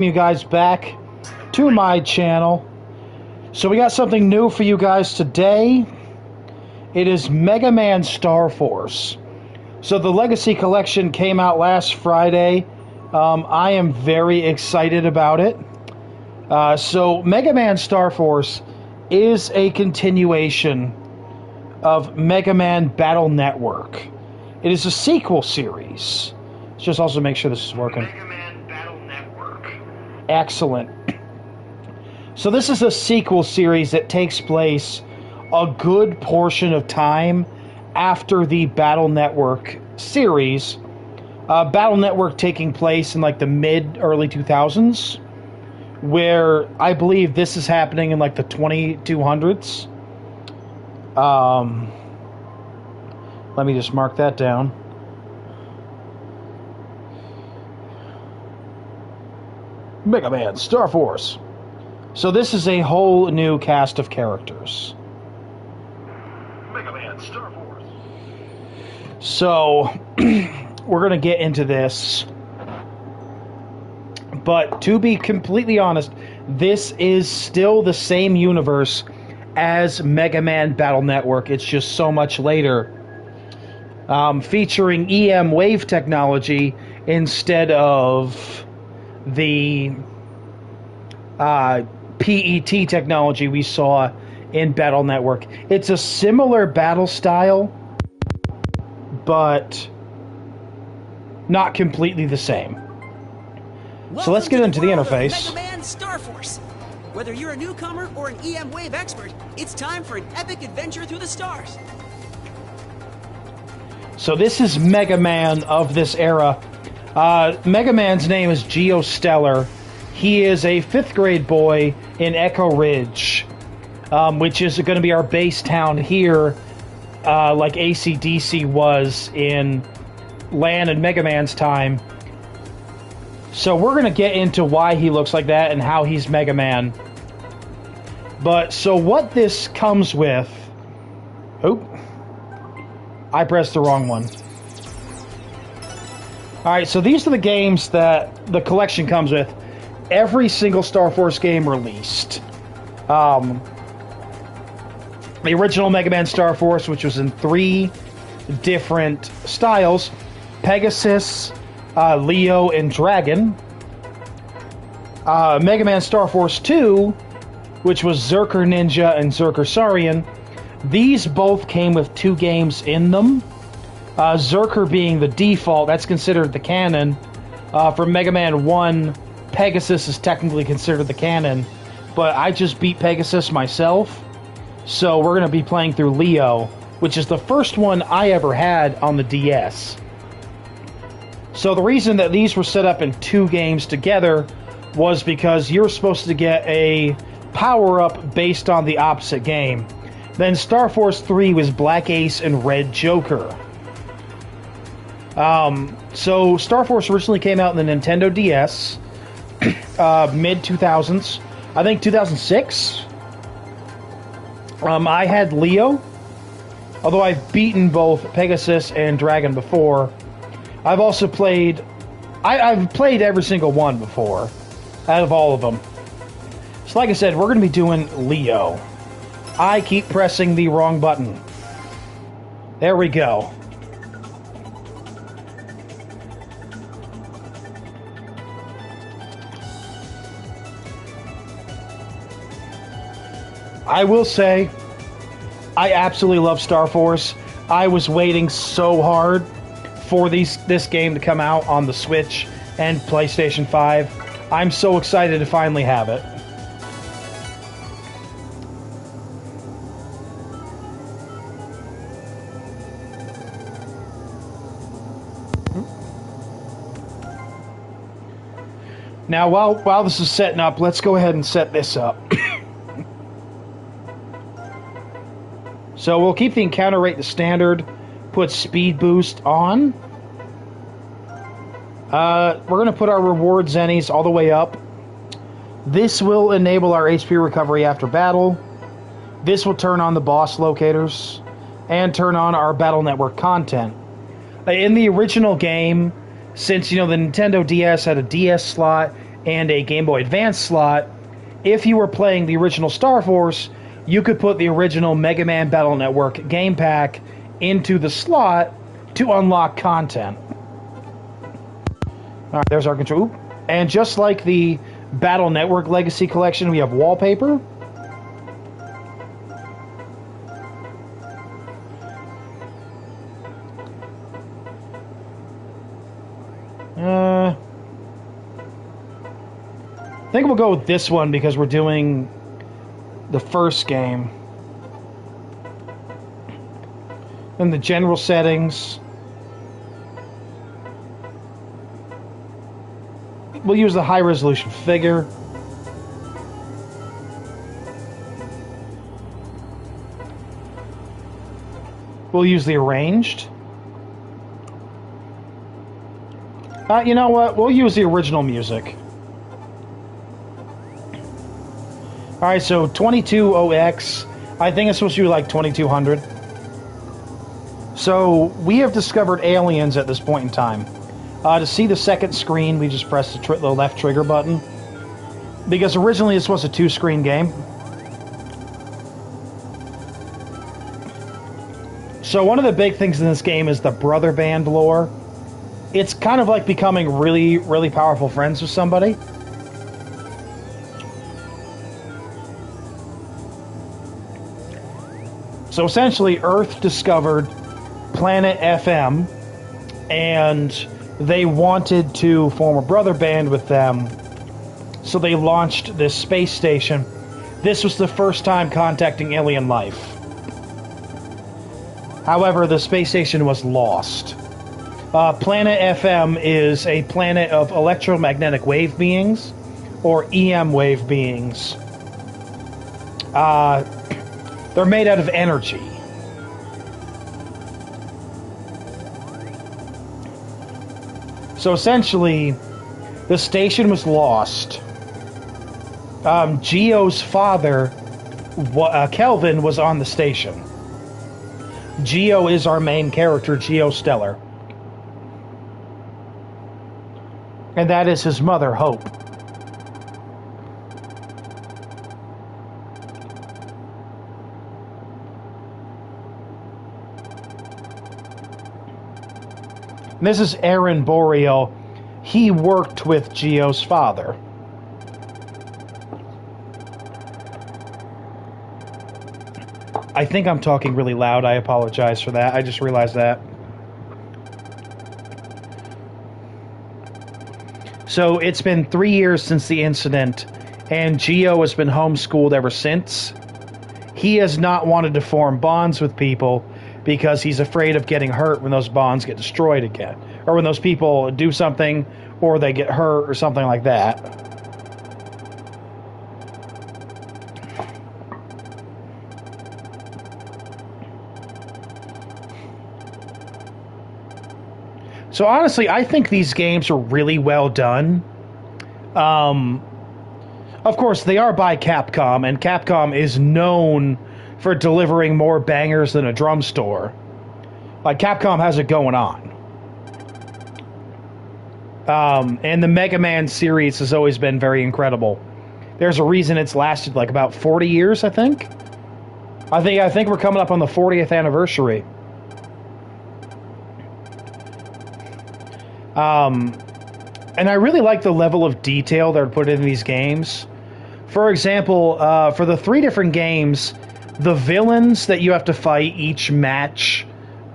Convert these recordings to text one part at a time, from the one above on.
You guys back to my channel. So we got something new for you guys today. It is Megaman Starforce. So the Legacy Collection came out last Friday. I am very excited about it. So Megaman Starforce is a continuation of Megaman Battle Network. It is a sequel series. Let's just also make sure this is working. Excellent. So this is a sequel series that takes place a good portion of time after the Battle Network series. Battle Network taking place in like the mid-early 2000s, where I believe this is happening in like the 2200s. Let me just mark that down. Megaman Starforce. So this is a whole new cast of characters. Megaman Starforce. So we're going to get into this. But to be completely honest, this is still the same universe as Megaman Battle Network. It's just so much later. Featuring EM wave technology instead of the PET technology we saw in Battle Network. It's a similar battle style, but not completely the same. So let's get into the interface. Megaman Starforce. Whether you're a newcomer or an EM wave expert, it's time for an epic adventure through the stars. So this is Megaman of this era. Megaman's name is Geostellar. He is a 5th grade boy in Echo Ridge, which is going to be our base town here, like AC/DC was in Lan and Megaman's time. So we're going to get into why he looks like that and how he's Megaman. But, so what this comes with... Oop. I pressed the wrong one. Alright, so these are the games that the collection comes with. Every single Starforce game released. The original Megaman Starforce, which was in 3 different styles. Pegasus, Leo, and Dragon. Megaman Starforce 2, which was Zerker Ninja and Zerker Saurian. These both came with 2 games in them. Zerker being the default, that's considered the canon. For Mega Man 1, Pegasus is technically considered the canon, but I just beat Pegasus myself, so we're going to be playing through Leo, which is the first one I ever had on the DS. So the reason that these were set up in 2 games together was because you're supposed to get a power-up based on the opposite game. Then Starforce 3 was Black Ace and Red Joker. So Starforce originally came out in the Nintendo DS, mid-2000s. I think 2006. I had Leo, although I've beaten both Pegasus and Dragon before. I've also played... I've played every single one before, out of all of them. So like I said, we're going to be doing Leo. I keep pressing the wrong button. There we go. I will say, I absolutely love Starforce. I was waiting so hard for this game to come out on the Switch and PlayStation 5. I'm so excited to finally have it. Now, while this is setting up, let's go ahead and set this up. So we'll keep the encounter rate to standard, put speed boost on. We're going to put our reward zennies all the way up. This will enable our HP recovery after battle. This will turn on the boss locators and turn on our Battle Network content. In the original game, since, you know, the Nintendo DS had a DS slot and a Game Boy Advance slot. If you were playing the original Starforce, you could put the original Mega Man Battle Network game pack into the slot to unlock content. Alright, there's our control. Oop. And just like the Battle Network Legacy Collection, we have wallpaper. I think we'll go with this one because we're doing the first game. Then the general settings. We'll use the high resolution figure. We'll use the arranged. You know what? We'll use the original music. Alright, so 22OX. I think it's supposed to be like 2200. So, we have discovered aliens at this point in time. To see the second screen, we just press the left trigger button. Because originally this was a 2-screen game. So one of the big things in this game is the brother band lore. It's kind of like becoming really, really powerful friends with somebody. So essentially, Earth discovered Planet FM, and they wanted to form a brother band with them, so they launched this space station. This was the first time contacting alien life. However, the space station was lost. Planet FM is a planet of electromagnetic wave beings, or EM wave beings. They're made out of energy. So essentially, the station was lost. Geo's father, Kelvin, was on the station. Geo is our main character, Geo Stellar. And that is his mother, Hope. And this is Aaron Boreal. He worked with Geo's father. I think I'm talking really loud. I apologize for that. I just realized that. So it's been 3 years since the incident, and Geo has been homeschooled ever since. He has not wanted to form bonds with people because he's afraid of getting hurt when those bonds get destroyed again. Or when those people do something, or they get hurt, or something like that. So honestly, I think these games are really well done. Of course, they are by Capcom, and Capcom is known for delivering more bangers than a drum store. Like, Capcom has it going on. And the Mega Man series has always been very incredible. There's a reason it's lasted like about 40 years, I think. I think we're coming up on the 40th anniversary. And I really like the level of detail they're put in these games. For example, for the 3 different games, the villains that you have to fight each match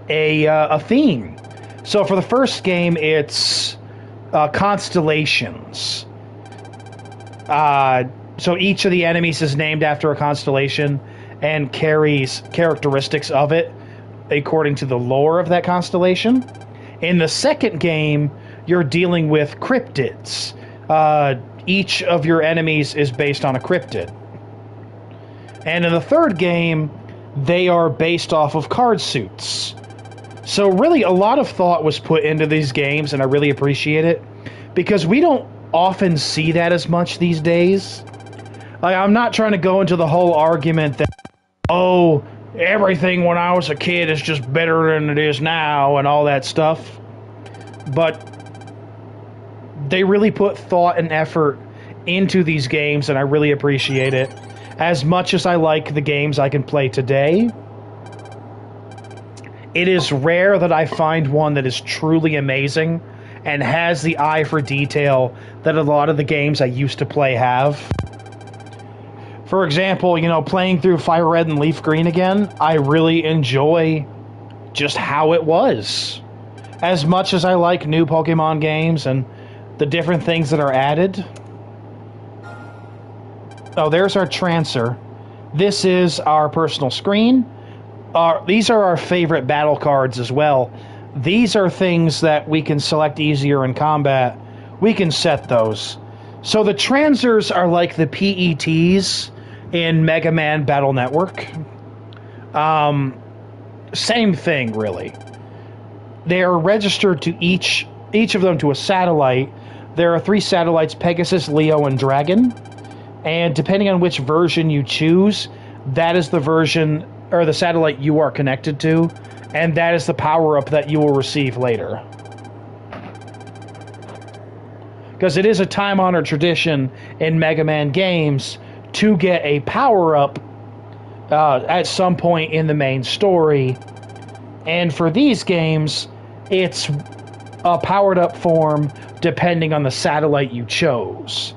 a theme. So for the first game, it's constellations. So each of the enemies is named after a constellation and carries characteristics of it according to the lore of that constellation. In the second game, you're dealing with cryptids. Each of your enemies is based on a cryptid. And in the third game, they are based off of card suits. So really, a lot of thought was put into these games, and I really appreciate it, because we don't often see that as much these days. Like, I'm not trying to go into the whole argument that, oh, everything when I was a kid is just better than it is now and all that stuff. But They really put thought and effort into these games, and I really appreciate it. As much as I like the games I can play today, it is rare that I find one that is truly amazing and has the eye for detail that a lot of the games I used to play have. For example, playing through Fire Red and Leaf Green again, I really enjoy just how it was. As much as I like new Pokemon games and the different things that are added. Oh, there's our Trancer. This is our personal screen. These are our favorite battle cards as well. These are things that we can select easier in combat. We can set those. So the Trancers are like the PETs in Megaman Battle Network. Same thing, really. They are registered to each of them to a satellite. There are 3 satellites: Pegasus, Leo, and Dragon. And depending on which version you choose, that is the version or the satellite you are connected to, and that is the power-up that you will receive later. Because it is a time-honored tradition in Mega Man games to get a power-up at some point in the main story. And for these games, it's a powered-up form depending on the satellite you chose.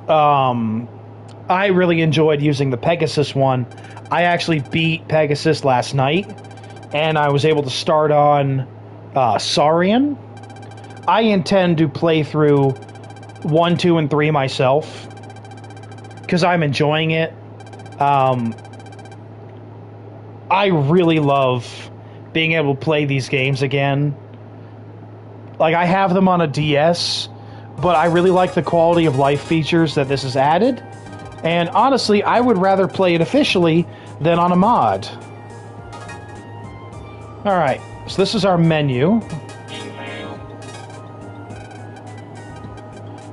I really enjoyed using the Pegasus one. I actually beat Pegasus last night, and I was able to start on Saurian. I intend to play through 1, 2, and 3 myself, because I'm enjoying it. I really love being able to play these games again. Like, I have them on a DS, but I really like the quality of life features that this has added. And honestly, I would rather play it officially than on a mod. Alright, so this is our menu.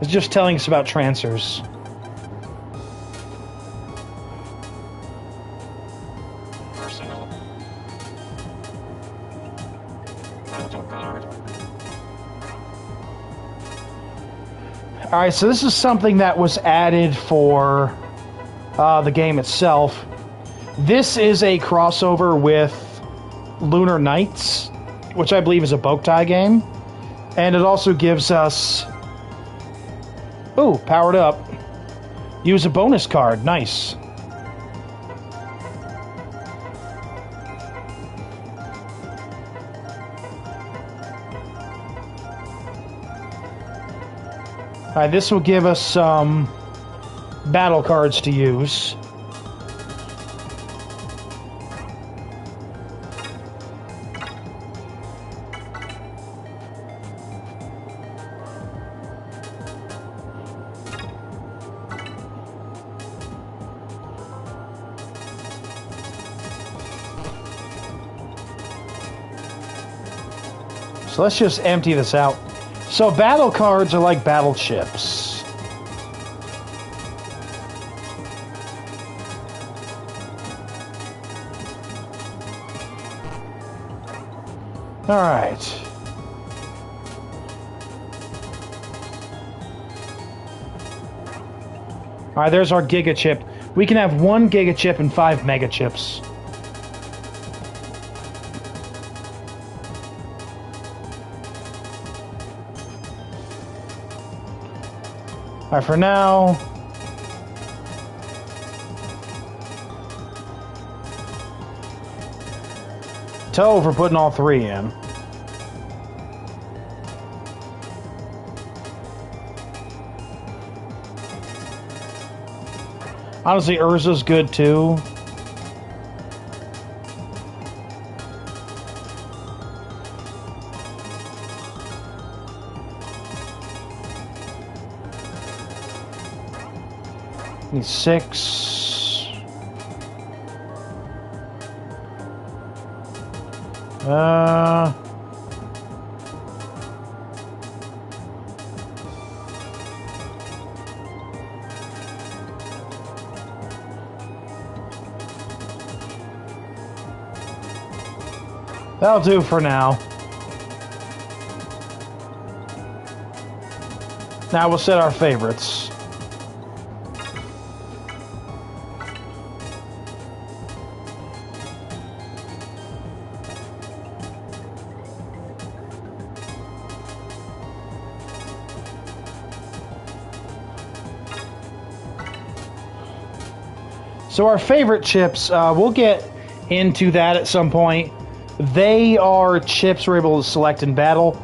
It's just telling us about Trancers. Personal. Battle card. Alright, so this is something that was added for the game itself. This is a crossover with Lunar Knights, which I believe is a Boktai game. And it also gives us... Ooh, powered up. Use a bonus card. Nice. Alright, this will give us some battle cards to use. So let's just empty this out. So battle cards are like battle chips. Alright. Alright, there's our Giga Chip. We can have 1 Giga Chip and 5 Mega Chips. Alright, for now... Toe for putting all 3 in. Honestly, Urza's good too. Need 6. That'll do for now. Now we'll set our favorites. So our favorite chips, we'll get into that at some point. They are chips we're able to select in battle.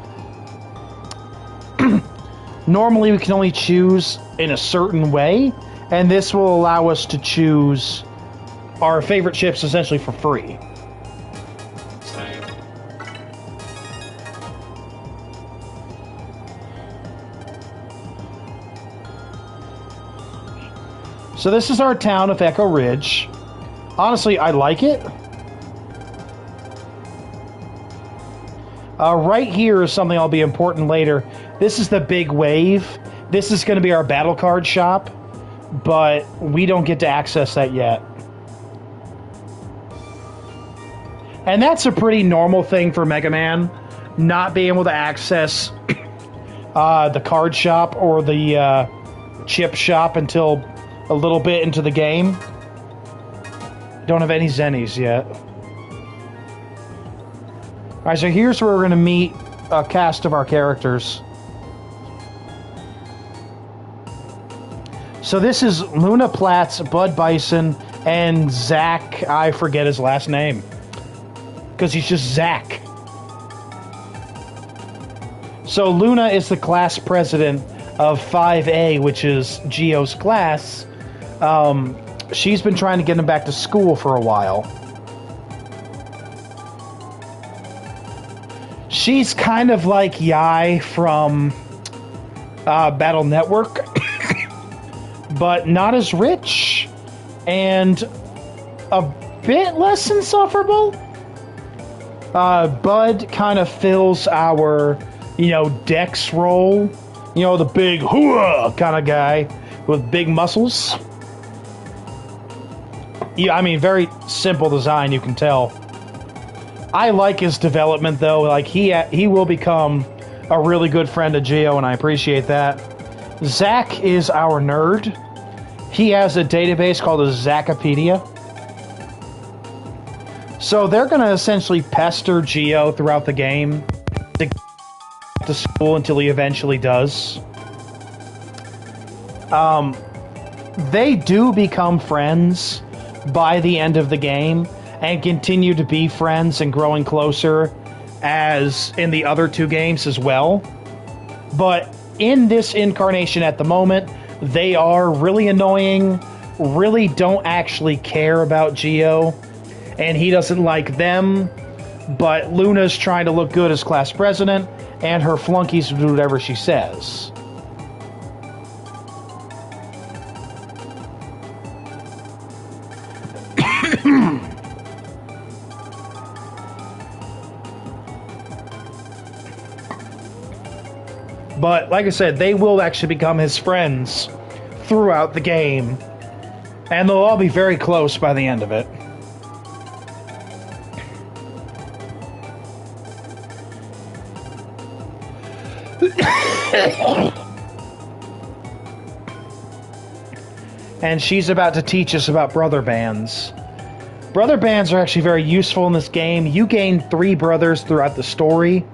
Normally we can only choose in a certain way, and this will allow us to choose our favorite chips essentially for free. Same. So this is our town of Echo Ridge. Honestly, I like it. Right here is something that'll be important later. This is the big wave. This is going to be our battle card shop, but we don't get to access that yet. And that's a pretty normal thing for Mega Man, not being able to access the card shop or the chip shop until a little bit into the game. Don't have any Zennies yet. Alright, so here's where we're going to meet a cast of our characters. So this is Luna Platts, Bud Bison, and Zach. I forget his last name. Because he's just Zach. So Luna is the class president of 5A, which is Geo's class. She's been trying to get him back to school for a while. She's kind of like Yai from Battle Network, but not as rich and a bit less insufferable. Bud kind of fills our, Dex role. The big hooah kind of guy with big muscles. Yeah, I mean, very simple design, you can tell. I like his development, though. Like, he will become a really good friend of Geo, and I appreciate that. Zach is our nerd. He has a database called a Zachopedia. So they're going to essentially pester Geo throughout the game to get to school until he eventually does. They do become friends by the end of the game and continue to be friends and growing closer as in the other two games as well. But in this incarnation at the moment, they are really annoying, really don't actually care about Geo, and he doesn't like them, but Luna's trying to look good as class president, and her flunkies will do whatever she says. But, like I said, they will actually become his friends throughout the game. And they'll all be very close by the end of it. And she's about to teach us about brother bands. Brother bands are actually very useful in this game. You gain 3 brothers throughout the story.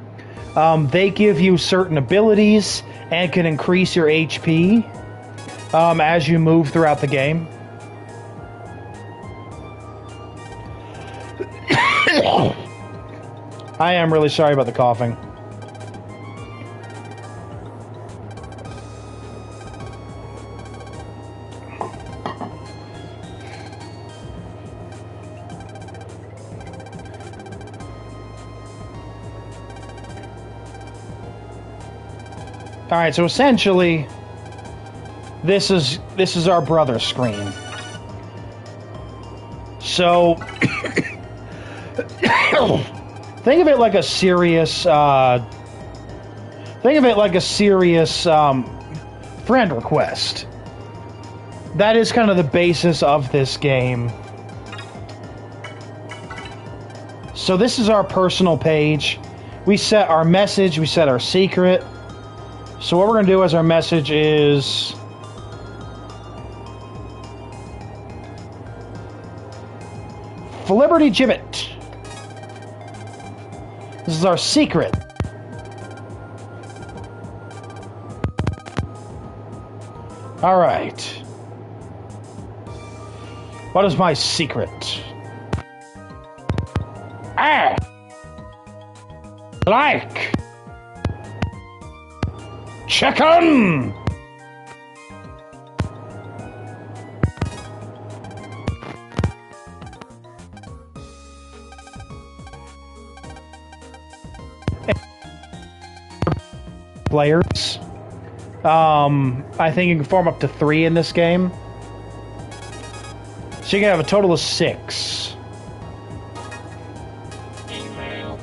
They give you certain abilities and can increase your HP as you move throughout the game. I am really sorry about the coughing. Alright, so essentially, this is our brother screen. So, think of it like a serious, friend request. That is kind of the basis of this game. So this is our personal page. We set our message, we set our secret. So what we're going to do as our message is... Liberty Gibbet. This is our secret. All right. What is my secret? Ah! Like chicken. Players. I think you can form up to 3 in this game. So you can have a total of 6. Email.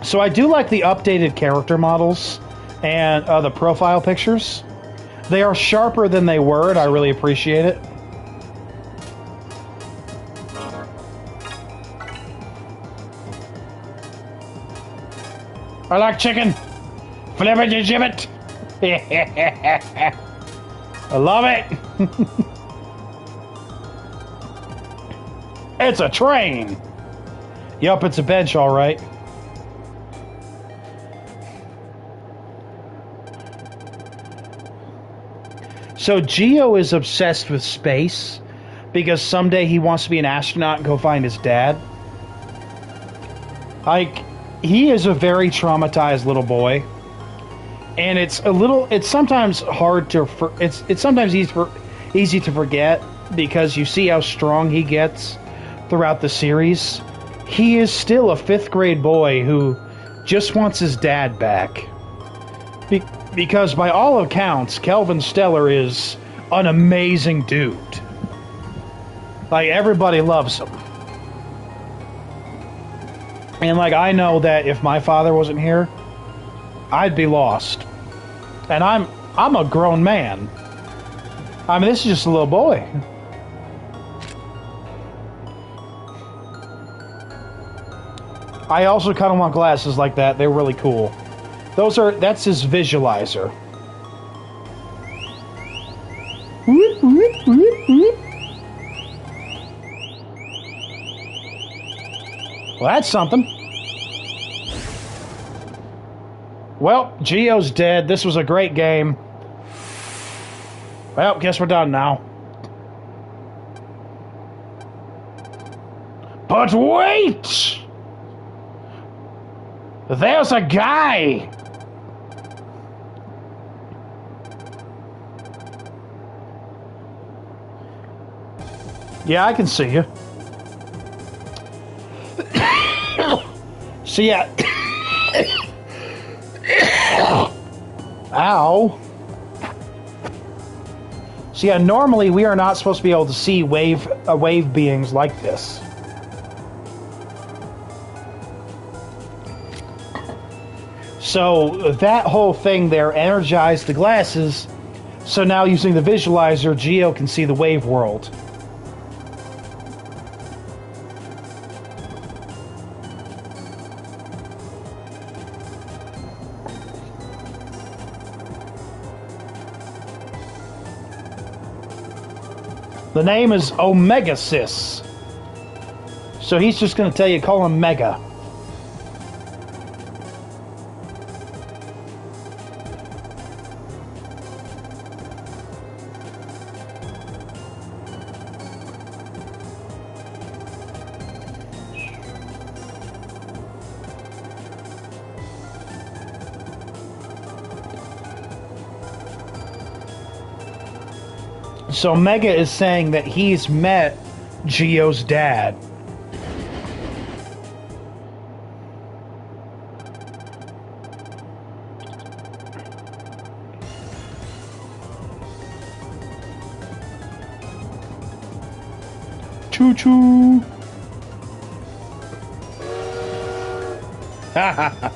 So I do like the updated character models and the profile pictures. They are sharper than they were, and I really appreciate it. I like chicken. Flippity gibbet. I love it. It's a train. Yup, it's a bench, all right. So Geo is obsessed with space because someday he wants to be an astronaut and go find his dad. Like, he is a very traumatized little boy, and it's sometimes hard to it's sometimes easy to forget because you see how strong he gets throughout the series. He is still a 5th grade boy who just wants his dad back. Because by all accounts, Kelvin Stellar is an amazing dude. Like, everybody loves him. And, like, I know that if my father wasn't here, I'd be lost. And I'm a grown man. I mean, this is just a little boy. I also kind of want glasses like that. They're really cool. That's his visualizer. Whoop, whoop, whoop, whoop. Well, that's something. Well, Geo's dead. This was a great game. Well, guess we're done now. But wait! There's a guy! Yeah, I can see you. So yeah. Ow. So yeah, normally we are not supposed to be able to see wave beings like this. So that whole thing there energized the glasses. So now using the visualizer, Geo can see the wave world. The name is Omega Sis. So he's just going to tell you, call him Mega. So Mega is saying that he's met Geo's dad. Choo choo. Ha ha ha.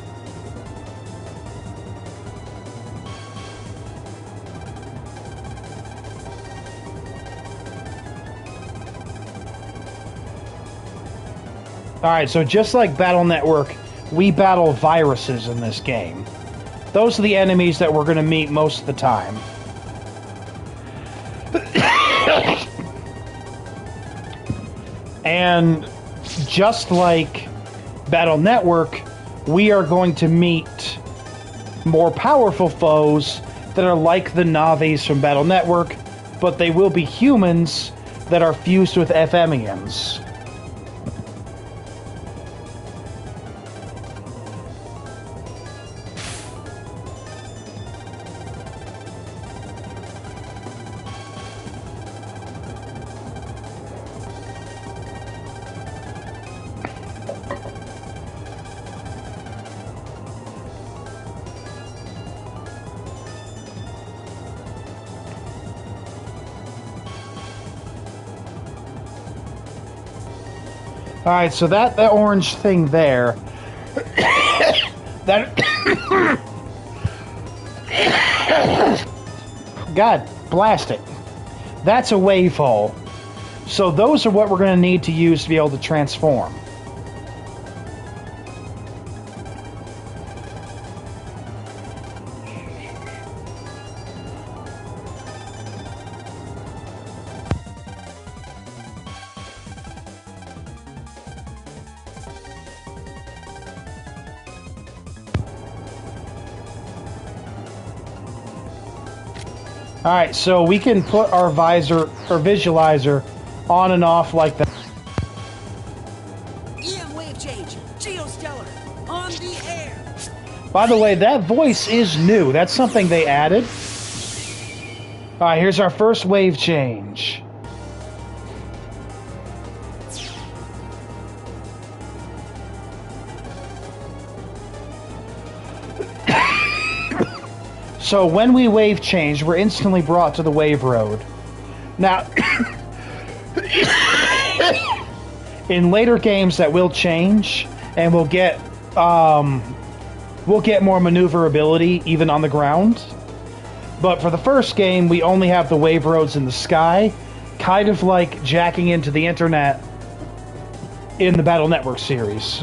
Alright, so just like Battle Network, we battle viruses in this game. Those are the enemies that we're going to meet most of the time. And just like Battle Network, we are going to meet more powerful foes that are like the Navis from Battle Network, but they will be humans that are fused with FMians. Alright, so that orange thing there, that... God, blast it. That's a wave hole. So those are what we're going to need to use to be able to transform. Alright, so we can put our visor or visualizer on and off like that. EM wave change. Geostellar. On the air. By the way, that voice is new. That's something they added. Alright, here's our first wave change. So when we wave change, we're instantly brought to the wave road. Now, in later games that will change, and we'll get more maneuverability even on the ground. But for the first game, we only have the wave roads in the sky, kind of like jacking into the internet in the Battle Network series.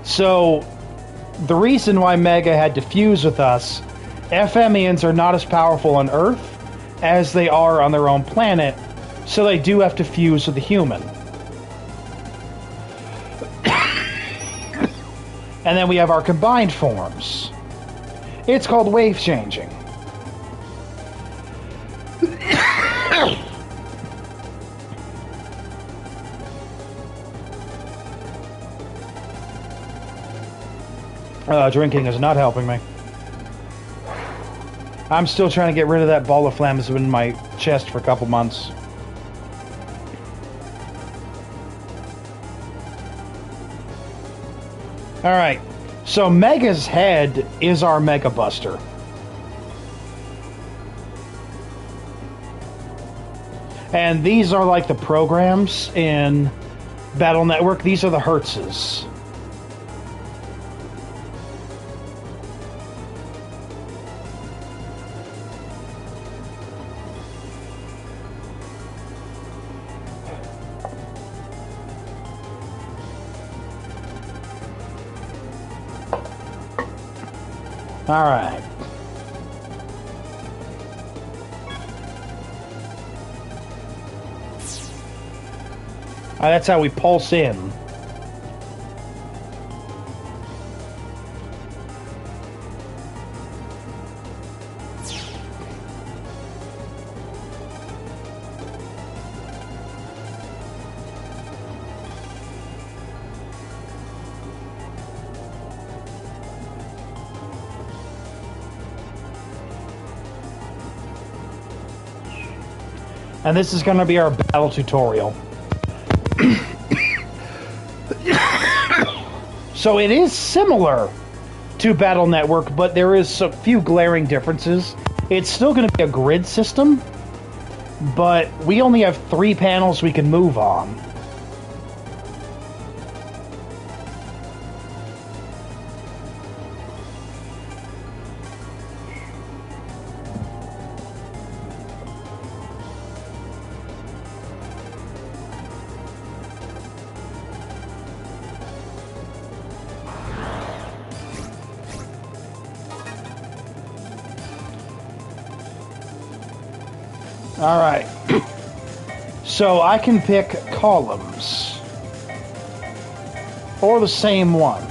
So, the reason why Mega had to fuse with us, FMians are not as powerful on Earth as they are on their own planet, so they do have to fuse with the human. And then we have our combined forms. It's called wave changing. Drinking is not helping me. I'm still trying to get rid of that ball of phlegm that's been in my chest for a couple months. Alright, so Mega's head is our Mega Buster. And these are like the programs in Battle Network. These are the Hertzes. All right. That's how we pulse in. And this is going to be our battle tutorial. So it is similar to Battle Network, but there is a few glaring differences. It's still going to be a grid system, but we only have 3 panels we can move on. Alright. So I can pick columns. Or the same ones.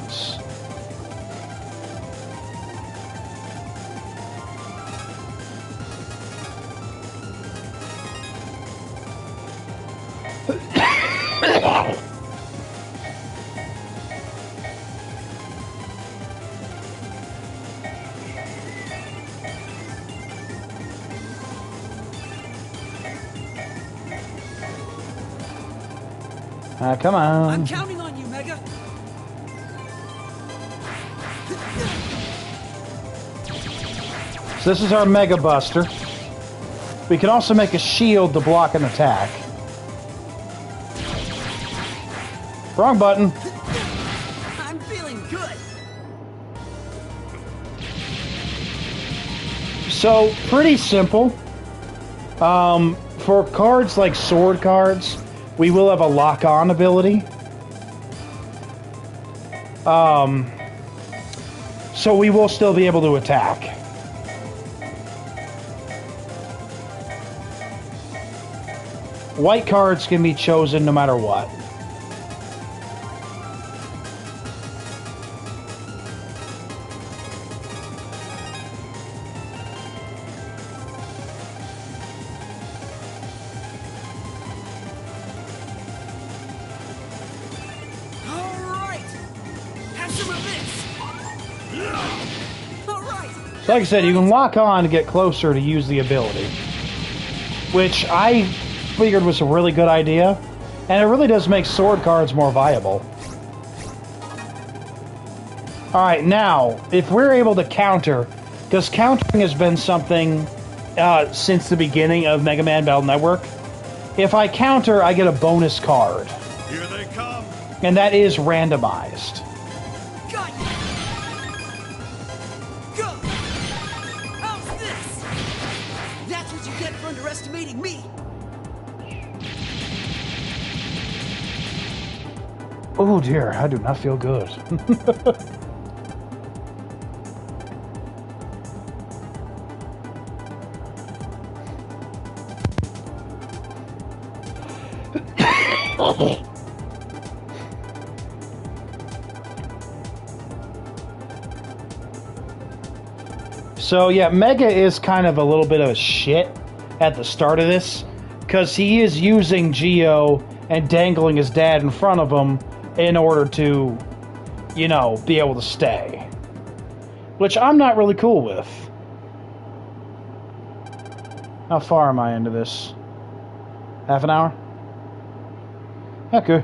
Come on. I'm counting on you, Mega. So this is our Mega Buster. We can also make a shield to block an attack. Wrong button. I'm feeling good. So, pretty simple. For cards like sword cards, we will have a lock-on ability. So we will still be able to attack. White cards can be chosen no matter what. So like I said, you can lock on to get closer to use the ability. Which I figured was a really good idea. And it really does make sword cards more viable. Alright, now, if we're able to counter, because countering has been something since the beginning of Mega Man Battle Network. If I counter, I get a bonus card. Here they come. And that is randomized. Got you. Go. How's this? That's what you get for underestimating me. Oh dear, I do not feel good. So yeah, Mega is kind of a little bit of a shit at the start of this, because he is using Geo and dangling his dad in front of him in order to, you know, be able to stay. Which I'm not really cool with. How far am I into this? Half an hour? Okay.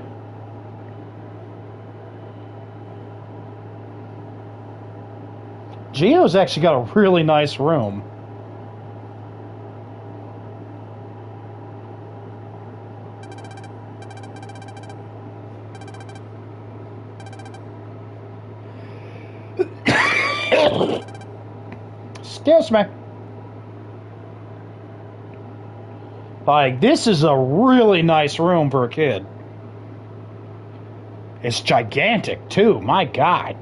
Geo's actually got a really nice room. Excuse me. Like, this is a really nice room for a kid. It's gigantic, too. My God.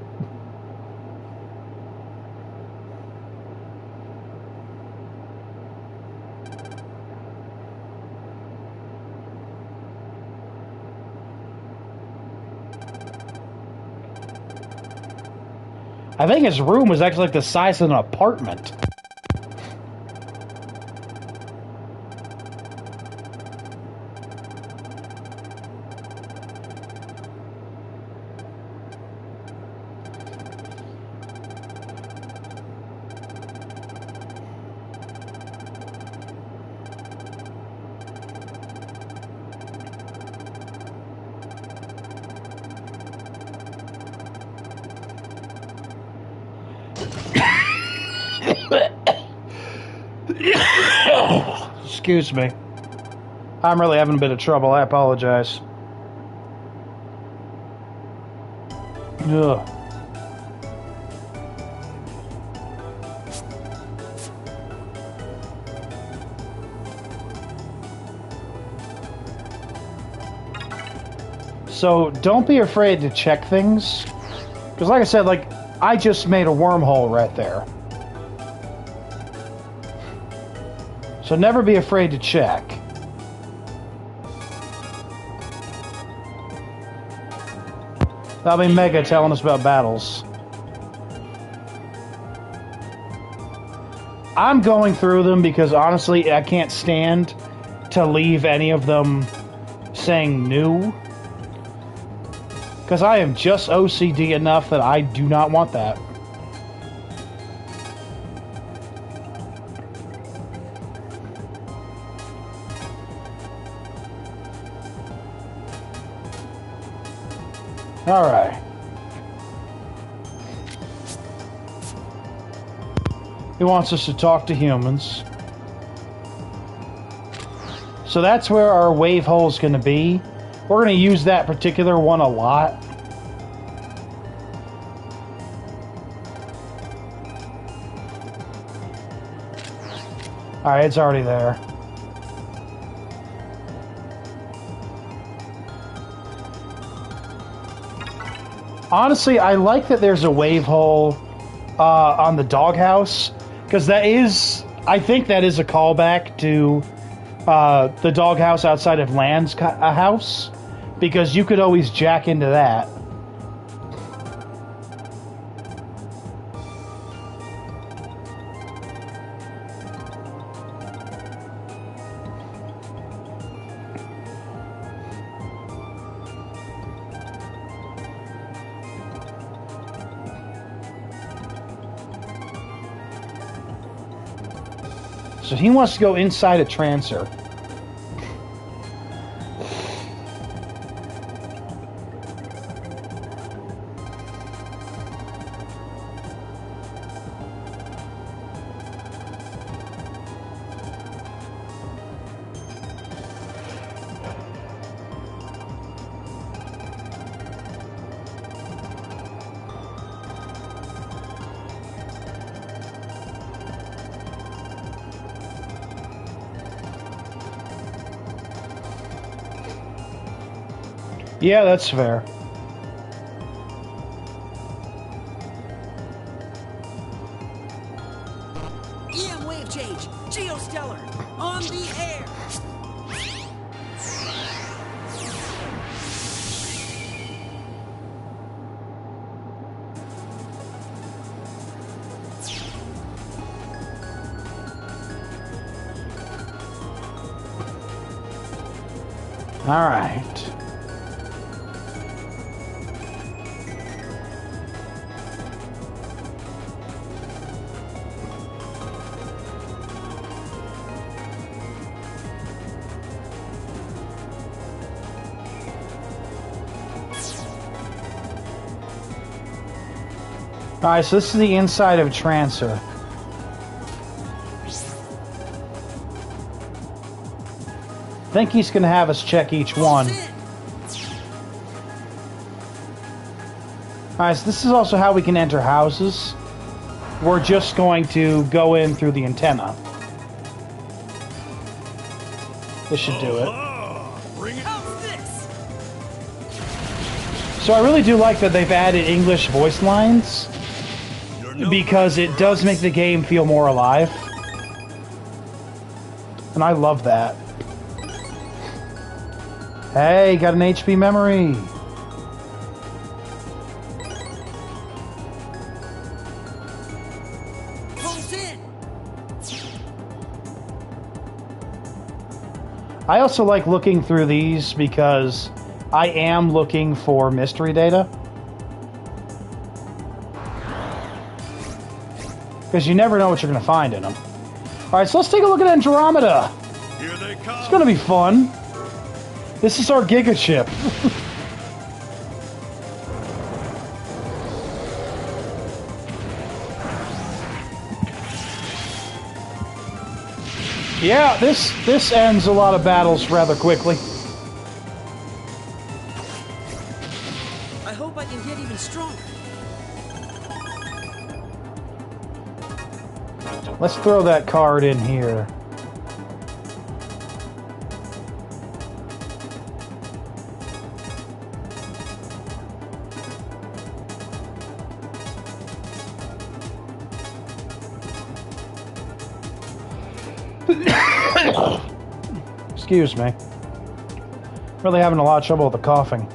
I think his room was actually like the size of an apartment. Excuse me. I'm really having a bit of trouble. I apologize. Ugh. So don't be afraid to check things. Because like I said, like, I just made a wormhole right there. So never be afraid to check. That'll be Mega telling us about battles. I'm going through them because honestly, I can't stand to leave any of them saying new. Because I am just OCD enough that I do not want that. Alright. He wants us to talk to humans. So that's where our wave hole is going to be. We're going to use that particular one a lot. Alright, it's already there. Honestly, I like that there's a wave hole on the doghouse, because that is, I think that is a callback to the doghouse outside of Land's house, because you could always jack into that. So he wants to go inside a trancer. Yeah, that's fair. EM wave change. Geostellar. On the air. All right. Alright, so this is the inside of a trancer. I think he's going to have us check each one. Alright, so this is also how we can enter houses. We're just going to go in through the antenna. This should do it. So I really do like that they've added English voice lines, because it does make the game feel more alive. And I love that. Hey, got an HP memory. I also like looking through these because I am looking for mystery data. Because you never know what you're going to find in them. Alright, so let's take a look at Andromeda. Here they come. It's going to be fun. This is our Giga Chip. Yeah, this ends a lot of battles rather quickly. I hope I can get even stronger. Let's throw that card in here. Excuse me. Really having a lot of trouble with the coughing.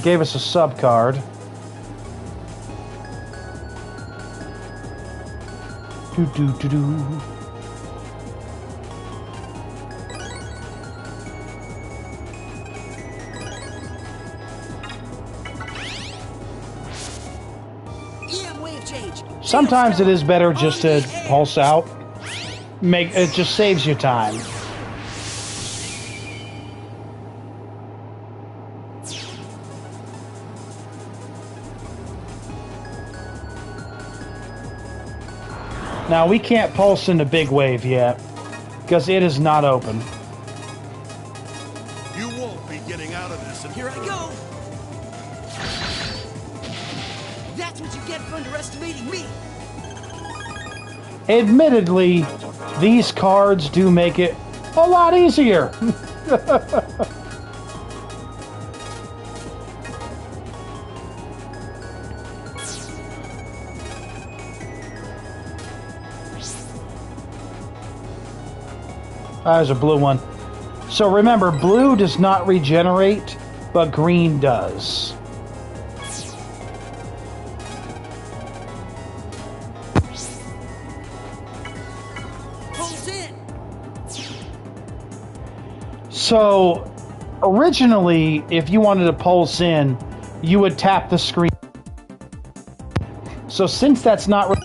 Gave us a sub card. Do do do do. Sometimes it is better just to pulse out. It just saves you time. Now we can't pulse into Big Wave yet because it is not open. You won't be getting out of this. Here I go. That's what you get for underestimating me. Admittedly, these cards do make it a lot easier. There's a blue one. So remember, blue does not regenerate, but green does. So, originally, if you wanted to pulse in, you would tap the screen. So since that's not...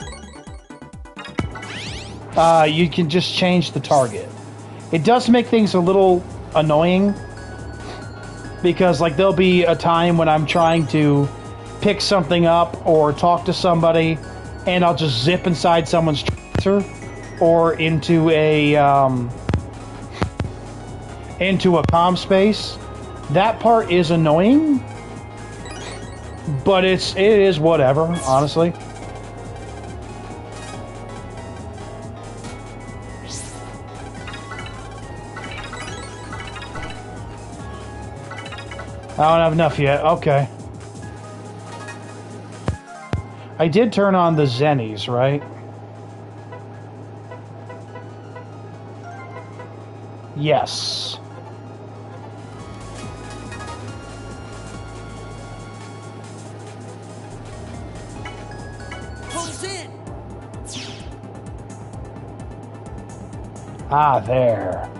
you can just change the target. It does make things a little annoying. Because, like, there'll be a time when I'm trying to pick something up or talk to somebody, and I'll just zip inside someone's tracer or into a comm space. That part is annoying, but it is whatever, honestly. I don't have enough yet. Okay. I did turn on the Zennies, right? Yes. Pulse in. Ah, there.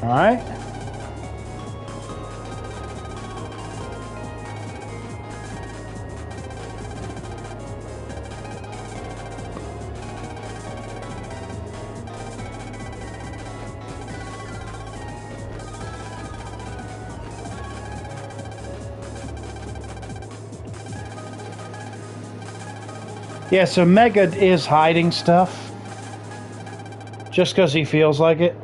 All right. Yeah, so Mega is hiding stuff just because he feels like it.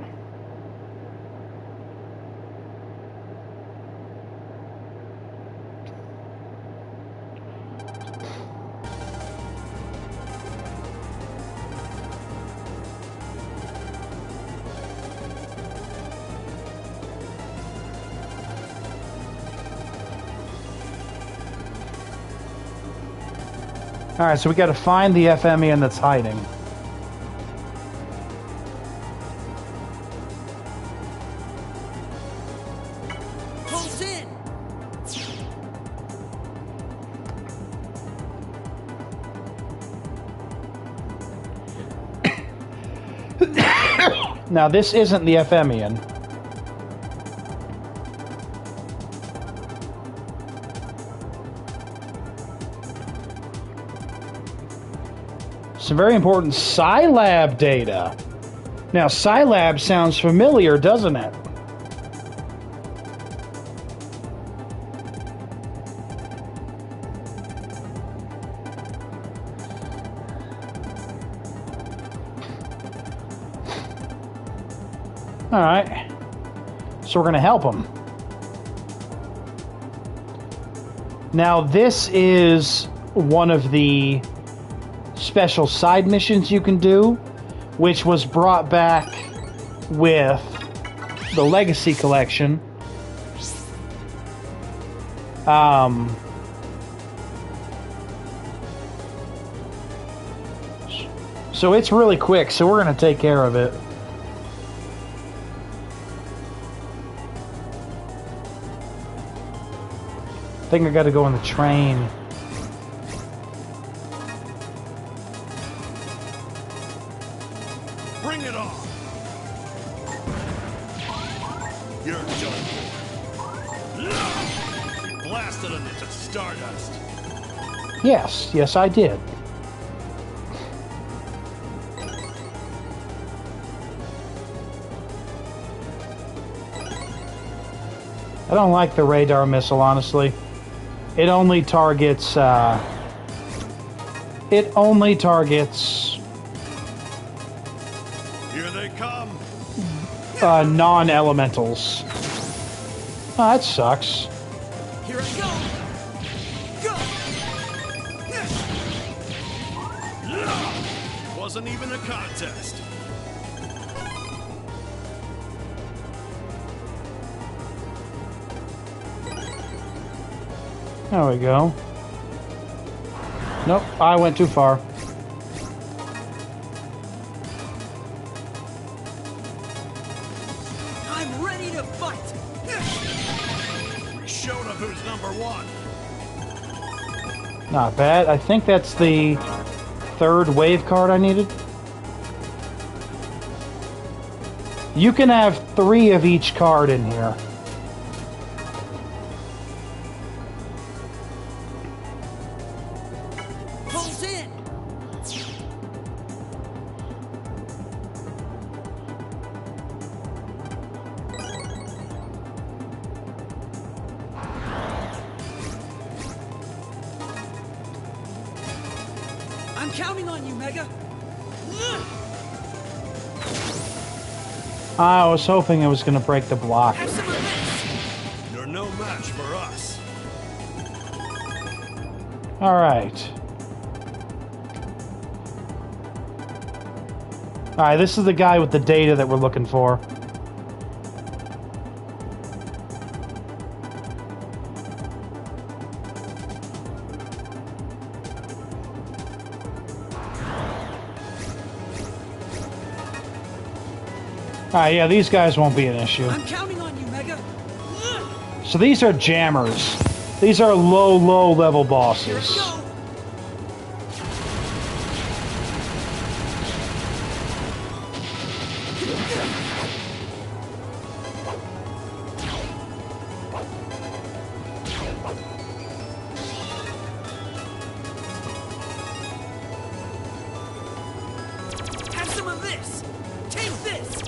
Alright, so we gotta find the FMEN that's hiding. Pulse in. Now, this isn't the FMEN. Some very important Scilab data. Now, Scilab sounds familiar, doesn't it? Alright. So we're going to help him. Now, this is one of the special side missions you can do, which was brought back with the Legacy Collection. So it's really quick, so we're going to take care of it. I think I got to go on the train. Bring it on. You're done. You blasted it into stardust. Yes, I did. I don't like the radar missile, honestly. It only targets, Here they come. Non-elementals. Oh, that sucks. Here I go. Go. Wasn't even a contest. There we go. Nope, I went too far. I'm ready to fight. We showed them who's number one. Not bad. I think that's the third wave card I needed. You can have 3 of each card in here. Pulls in. I'm counting on you, Mega. I was hoping it was going to break the block. Have some of this. You're no match for us. All right. All right, this is the guy with the data that we're looking for. Alright, yeah, these guys won't be an issue. I'm counting on you, Mega. So these are jammers. These are low level Here bosses. we go. Have some of this. Take this.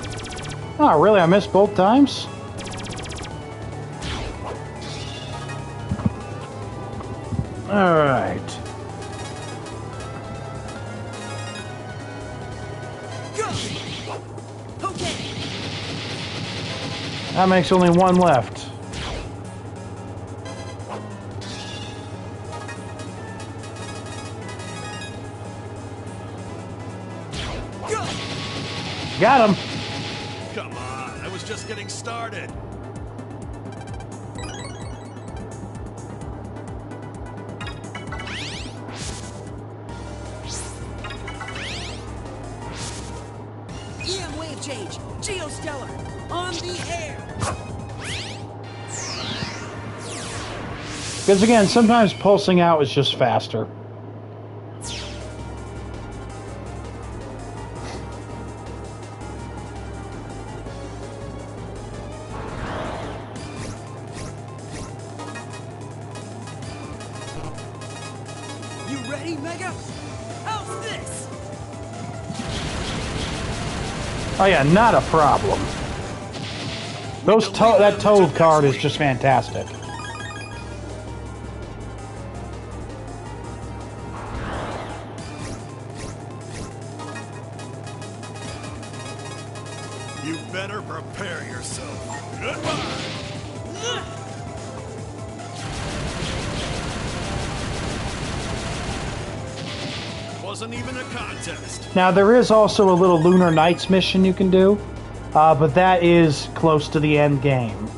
Oh, really? I missed both times? Alright. Go. Okay. That makes only one left. Go. Got him! Come on, I was just getting started. EM wave change. Geostellar. On the air. Because again, sometimes pulsing out is just faster. You ready, Mega? How's this? Oh yeah, not a problem. That Toad card is just fantastic. You better prepare yourself. Goodbye. Wasn't even a contest. Now, there is also a little Lunar Nights mission you can do, but that is close to the end game.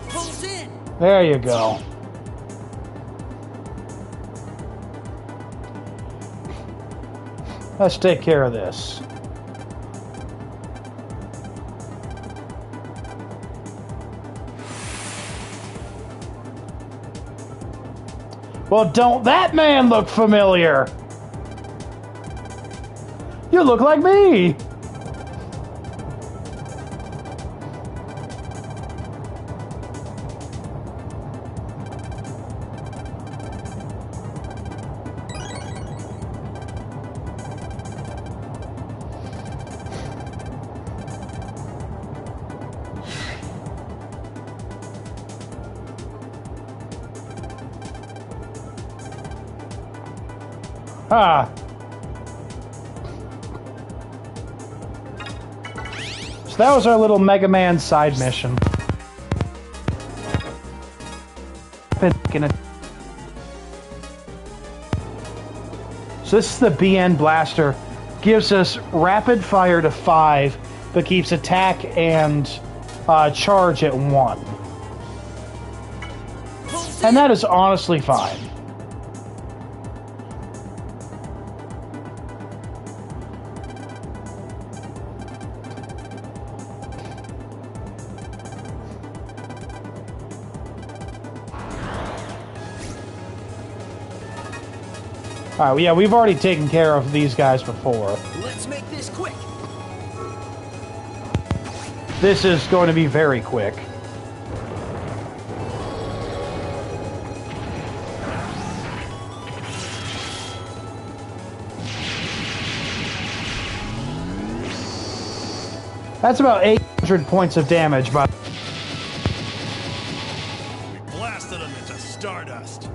Pulls in. There you go. Let's take care of this. Well, don't that man look familiar? You look like me. Ah. So that was our little Megaman side mission. So this is the BN Blaster. Gives us rapid fire to 5, but keeps attack and charge at 1. And that is honestly fine. Alright, yeah, we've already taken care of these guys before. Let's make this quick. This is going to be very quick. That's about 800 points of damage, but We blasted him into stardust.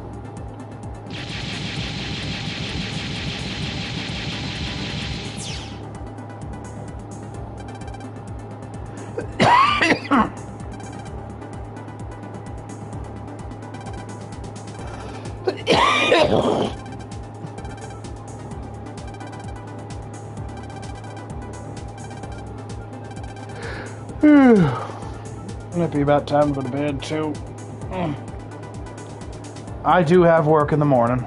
Might be about time to go to bed too. I do have work in the morning.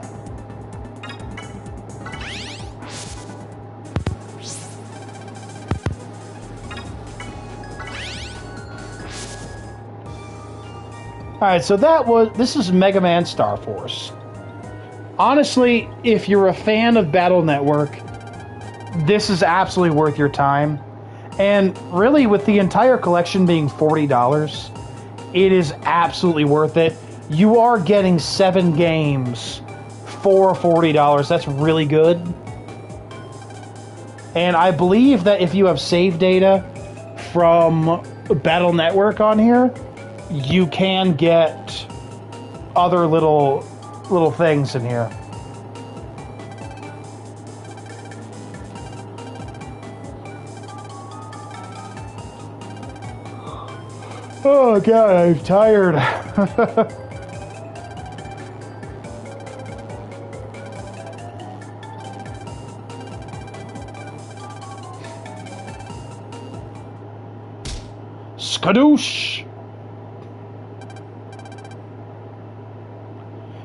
Alright, so this is Megaman Starforce. Honestly, if you're a fan of Battle Network, this is absolutely worth your time. And really, with the entire collection being $40, it is absolutely worth it. You are getting 7 games for $40. That's really good. And I believe that if you have save data from Battle Network on here, you can get other little things in here. Oh god, I'm tired. Skadoosh!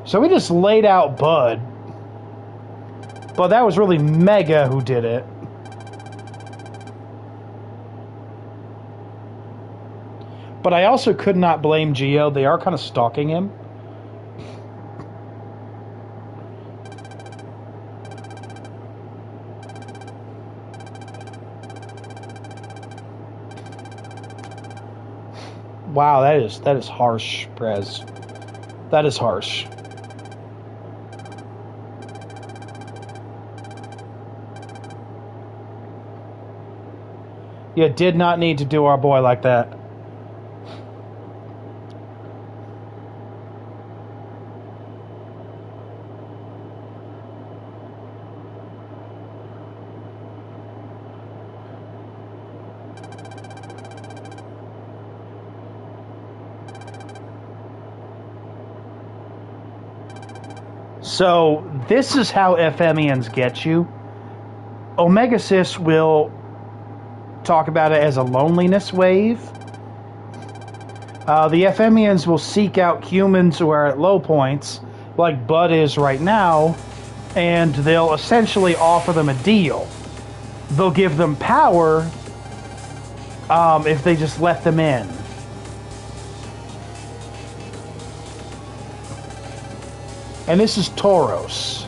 So we just laid out Bud. But that was really Mega who did it. But I also could not blame Geo. They are kind of stalking him. Wow, that is harsh, Prez. That is harsh. You did not need to do our boy like that. So this is how FMENs get you. Omega Sis will talk about it as a loneliness wave. The FMENs will seek out humans who are at low points, like Bud is right now, and they'll essentially offer them a deal. They'll give them power if they just let them in. And this is Tauros.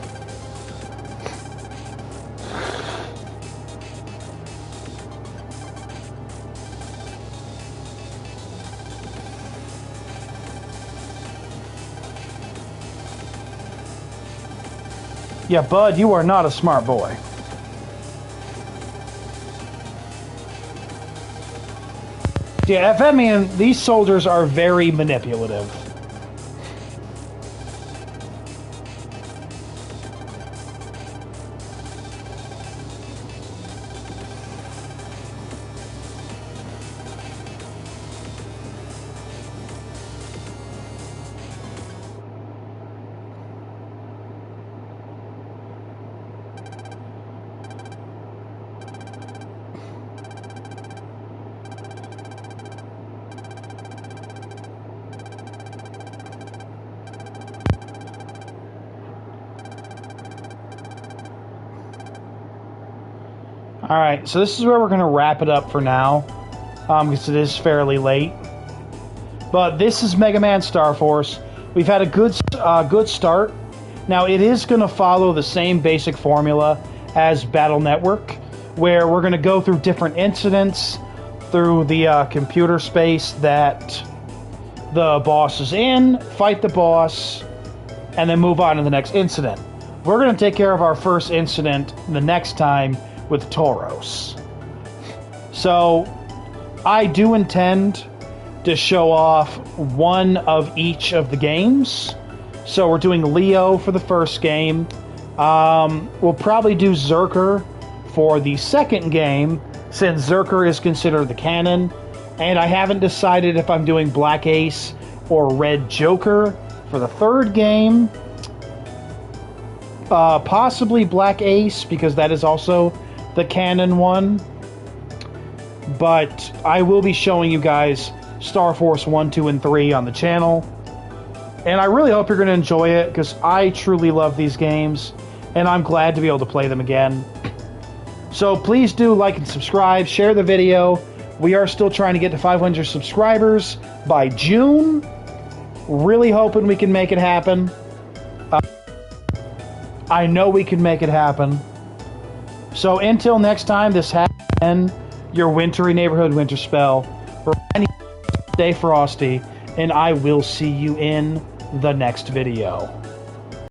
Yeah, Bud, you are not a smart boy. Yeah, FMEN, these soldiers are very manipulative. Alright, so this is where we're going to wrap it up for now, because it is fairly late. But this is Megaman Starforce. We've had a good start. Now, it is going to follow the same basic formula as Battle Network, where we're going to go through different incidents through the computer space that the boss is in, fight the boss, and then move on to the next incident. We're going to take care of our first incident the next time with Tauros. So, I do intend to show off one of each of the games. So we're doing Leo for the first game. We'll probably do Zerker for the second game, since Zerker is considered the canon. And I haven't decided if I'm doing Black Ace or Red Joker for the third game. Possibly Black Ace, because that is also the canon one. But I will be showing you guys Starforce 1, 2, and 3 on the channel. And I really hope you're going to enjoy it, because I truly love these games, and I'm glad to be able to play them again. So please do like and subscribe, share the video. We are still trying to get to 500 subscribers by June. Really hoping we can make it happen. I know we can make it happen. So until next time, this has been your wintry neighborhood winter spell. Stay frosty, and I will see you in the next video.